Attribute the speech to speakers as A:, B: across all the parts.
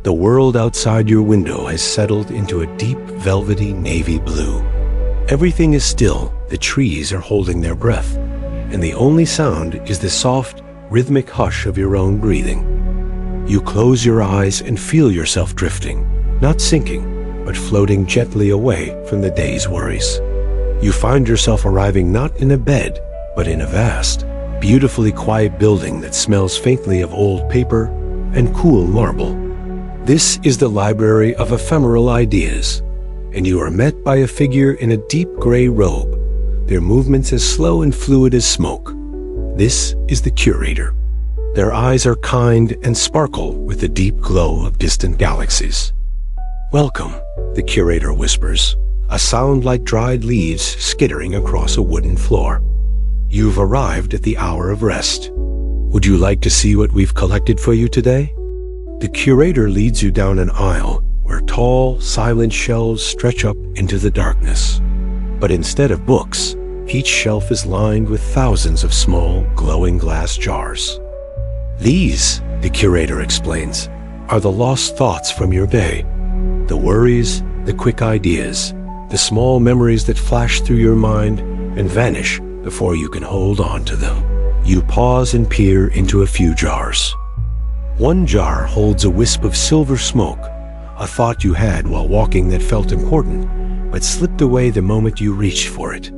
A: The world outside your window has settled into a deep, velvety navy blue. Everything is still, the trees are holding their breath, and the only sound is the soft, rhythmic hush of your own breathing. You close your eyes and feel yourself drifting, not sinking, but floating gently away from the day's worries. You find yourself arriving not in a bed, but in a vast, beautifully quiet building that smells faintly of old paper and cool marble. This is the Library of Ephemeral Ideas, and you are met by a figure in a deep gray robe, their movements as slow and fluid as smoke. This is the curator. Their eyes are kind and sparkle with the deep glow of distant galaxies. "Welcome," the curator whispers, a sound like dried leaves skittering across a wooden floor. "You've arrived at the hour of rest. Would you like to see what we've collected for you today?" The curator leads you down an aisle where tall, silent shelves stretch up into the darkness. But instead of books, each shelf is lined with thousands of small, glowing glass jars. "These," the curator explains, "are the lost thoughts from your day. The worries, the quick ideas, the small memories that flash through your mind and vanish before you can hold on to them." You pause and peer into a few jars. One jar holds a wisp of silver smoke, a thought you had while walking that felt important, but slipped away the moment you reached for it.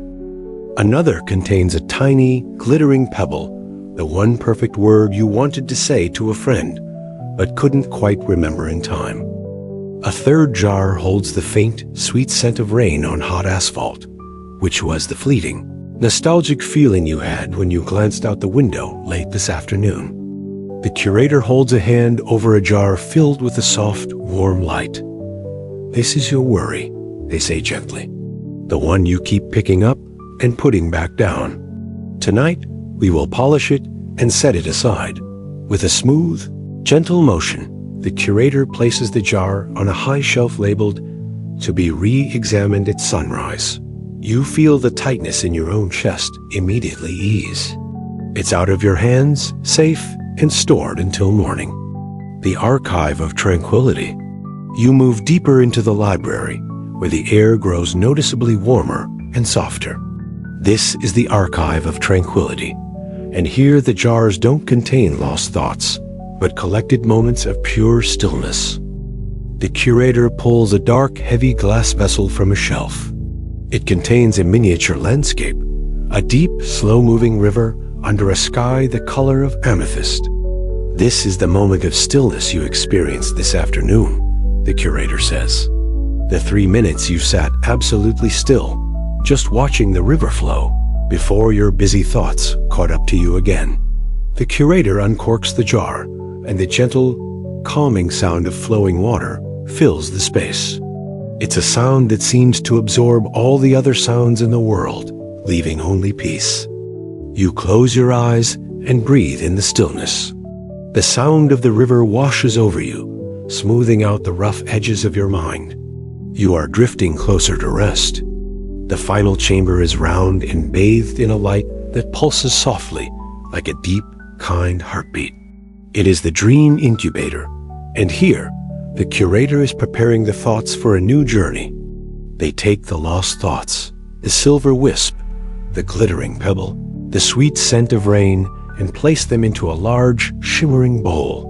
A: Another contains a tiny, glittering pebble, the one perfect word you wanted to say to a friend, but couldn't quite remember in time. A third jar holds the faint, sweet scent of rain on hot asphalt, which was the fleeting, nostalgic feeling you had when you glanced out the window late this afternoon. The curator holds a hand over a jar filled with a soft, warm light. "This is your worry," they say gently, "the one you keep picking up and putting back down. Tonight, we will polish it and set it aside." With a smooth, gentle motion, the curator places the jar on a high shelf labeled, "To be re-examined at sunrise." You feel the tightness in your own chest immediately ease. It's out of your hands, safe, and stored until morning. The Archive of Tranquility. You move deeper into the library, where the air grows noticeably warmer and softer. This is the Archive of Tranquility, and here the jars don't contain lost thoughts, but collected moments of pure stillness. The curator pulls a dark, heavy glass vessel from a shelf. It contains a miniature landscape, a deep, slow-moving river under a sky the color of amethyst. "This is the moment of stillness you experienced this afternoon," the curator says. "The 3 minutes you sat absolutely still, just watching the river flow, before your busy thoughts caught up to you again." The curator uncorks the jar, and the gentle, calming sound of flowing water fills the space. It's a sound that seems to absorb all the other sounds in the world, leaving only peace. You close your eyes and breathe in the stillness. The sound of the river washes over you, smoothing out the rough edges of your mind. You are drifting closer to rest. The final chamber is round and bathed in a light that pulses softly, like a deep, kind heartbeat. It is the dream incubator, and here, the curator is preparing the thoughts for a new journey. They take the lost thoughts, the silver wisp, the glittering pebble, the sweet scent of rain, and place them into a large, shimmering bowl.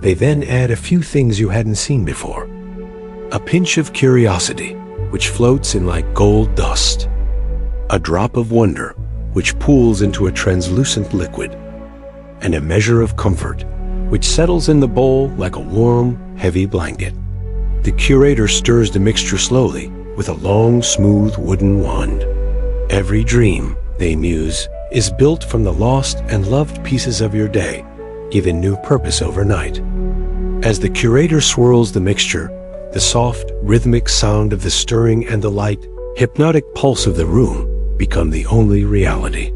A: They then add a few things you hadn't seen before. A pinch of curiosity, which floats in like gold dust. A drop of wonder, which pools into a translucent liquid. And a measure of comfort, which settles in the bowl like a warm, heavy blanket. The curator stirs the mixture slowly with a long, smooth wooden wand. Every dream, they muse, is built from the lost and loved pieces of your day, given new purpose overnight. As the curator swirls the mixture, the soft, rhythmic sound of the stirring and the light, hypnotic pulse of the room become the only reality.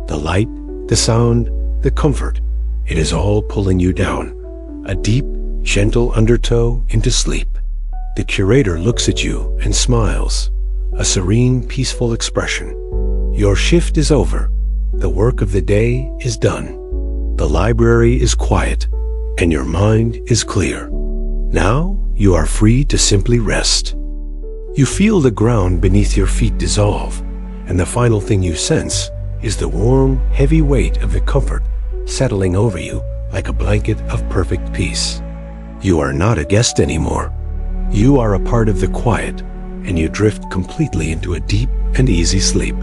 A: The light, the sound, the comfort, it is all pulling you down, a deep, gentle undertow into sleep. The curator looks at you and smiles, a serene, peaceful expression. Your shift is over. The work of the day is done. The library is quiet, and your mind is clear. Now you are free to simply rest. You feel the ground beneath your feet dissolve, and the final thing you sense is the warm, heavy weight of the comfort settling over you like a blanket of perfect peace. You are not a guest anymore. You are a part of the quiet, and you drift completely into a deep and easy sleep.